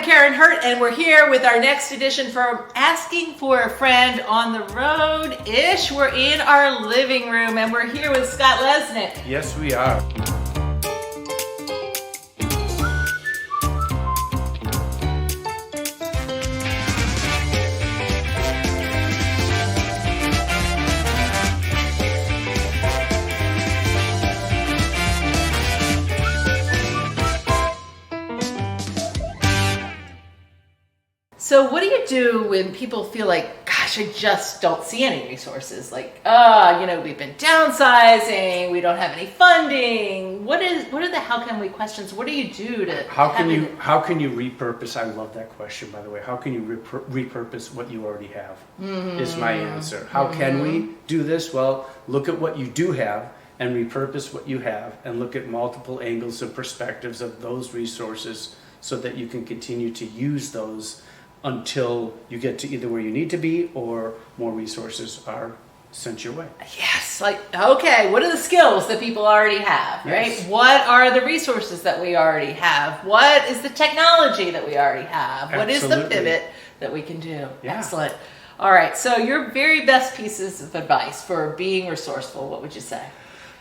I'm Karen Hurt, and we're here with our next edition for Asking for a Friend on the Road-ish. We're in our living room, and we're here with Scott Lesnick. Yes, we are. So what do you do when people feel like, gosh, I just don't see any resources? Like, we've been downsizing, we don't have any funding. What are the how can we questions? What do you do to how can you repurpose? I love that question, by the way. How can you repurpose what you already have? Is my answer. How can we do this? Well, look at what you do have and repurpose what you have, and look at multiple angles and perspectives of those resources so that you can continue to use those until you get to either where you need to be or more resources are sent your way. Yes, okay, what are the skills that people already have, right? Yes. What are the resources that we already have? What is the technology that we already have? What is the pivot that we can do? Yeah. Excellent. All right, so your very best pieces of advice for being resourceful, what would you say?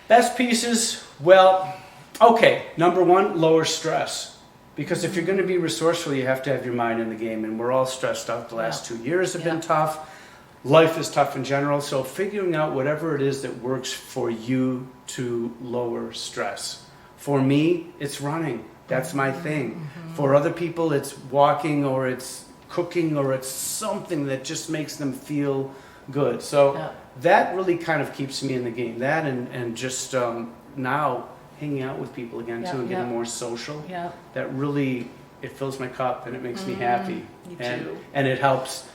Best pieces, well, okay, number one, lower stress. Because if you're going to be resourceful, you have to have your mind in the game. And we're all stressed out. The last 2 years have been tough. Life is tough in general. So figuring out whatever it is that works for you to lower stress. For me, it's running. That's my thing. For other people, it's walking, or it's cooking, or it's something that just makes them feel good. So that really kind of keeps me in the game. That and just now hanging out with people again too, and getting more social. That really, it fills my cup and it makes me happy. And it helps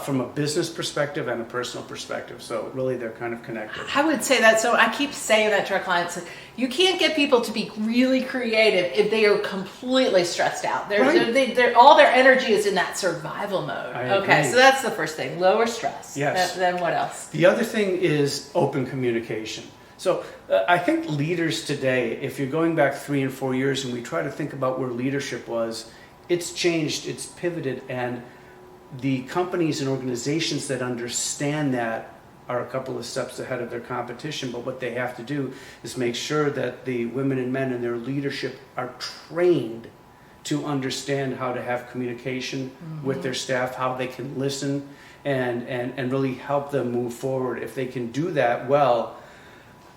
from a business perspective and a personal perspective. So really they're kind of connected. I would say that. So I keep saying that to our clients. You can't get people to be really creative if they are completely stressed out. They're all their energy is in that survival mode. Okay, so that's the first thing, lower stress. Yes. Then what else? The other thing is open communication. So I think leaders today, if you're going back 3 and 4 years and we try to think about where leadership was, it's changed, it's pivoted, and the companies and organizations that understand that are a couple of steps ahead of their competition. But what they have to do is make sure that the women and men in their leadership are trained to understand how to have communication with their staff, how they can listen and really help them move forward. If they can do that well,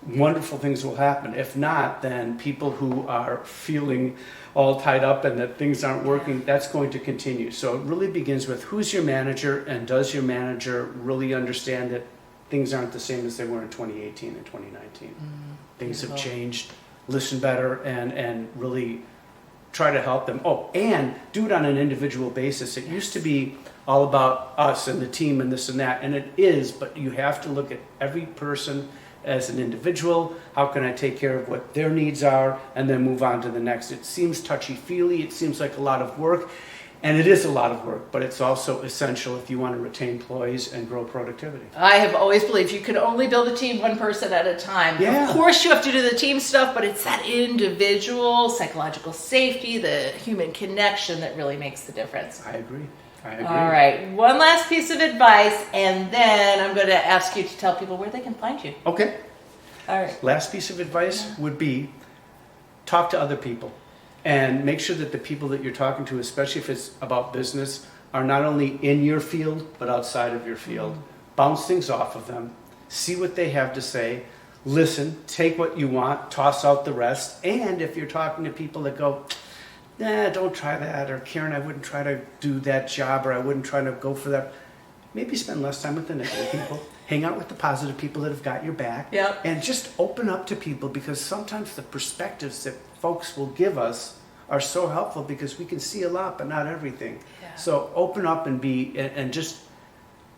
wonderful things will happen. If not, then people who are feeling all tied up and that things aren't working, that's going to continue. So it really begins with who's your manager, and does your manager really understand that things aren't the same as they were in 2018 and 2019. Things have changed. Listen better and really try to help them. Oh, and do it on an individual basis. It used to be all about us and the team and this and that, and it is, but you have to look at every person as an individual. How can I take care of what their needs are, and then move on to the next? It seems touchy-feely, it seems like a lot of work, and it is a lot of work, but it's also essential if you want to retain employees and grow productivity. I have always believed you can only build a team one person at a time. Yeah. Of course you have to do the team stuff, but it's that individual psychological safety, the human connection that really makes the difference. I agree. All right, one last piece of advice, and then I'm going to ask you to tell people where they can find you. Okay. All right. Last piece of advice would be talk to other people, and make sure that the people that you're talking to, especially if it's about business, are not only in your field but outside of your field. Bounce things off of them, see what they have to say, listen, take what you want, toss out the rest. And if you're talking to people that go, nah, don't try that, or Karen, I wouldn't try to do that job, or I wouldn't try to go for that, maybe spend less time with the negative people. Hang out with the positive people that have got your back. And just open up to people, because sometimes the perspectives that folks will give us are so helpful, because we can see a lot but not everything. So open up and just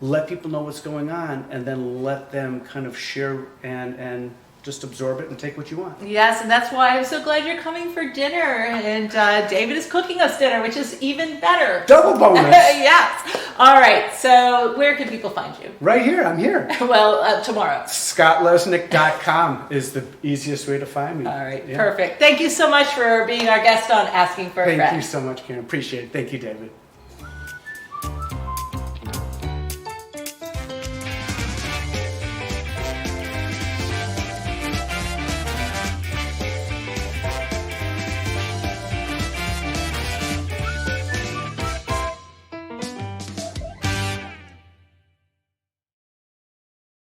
let people know what's going on, and then let them kind of share and just absorb it and take what you want. Yes, and that's why I'm so glad you're coming for dinner. And David is cooking us dinner, which is even better. Double bonus. Yes. All right. So where can people find you? Right here, I'm here. Well, tomorrow. ScottLesnick.com is the easiest way to find me. All right. Yeah. Perfect. Thank you so much for being our guest on Asking for a Friend. Thank you so much, Karen. Appreciate it. Thank you, David.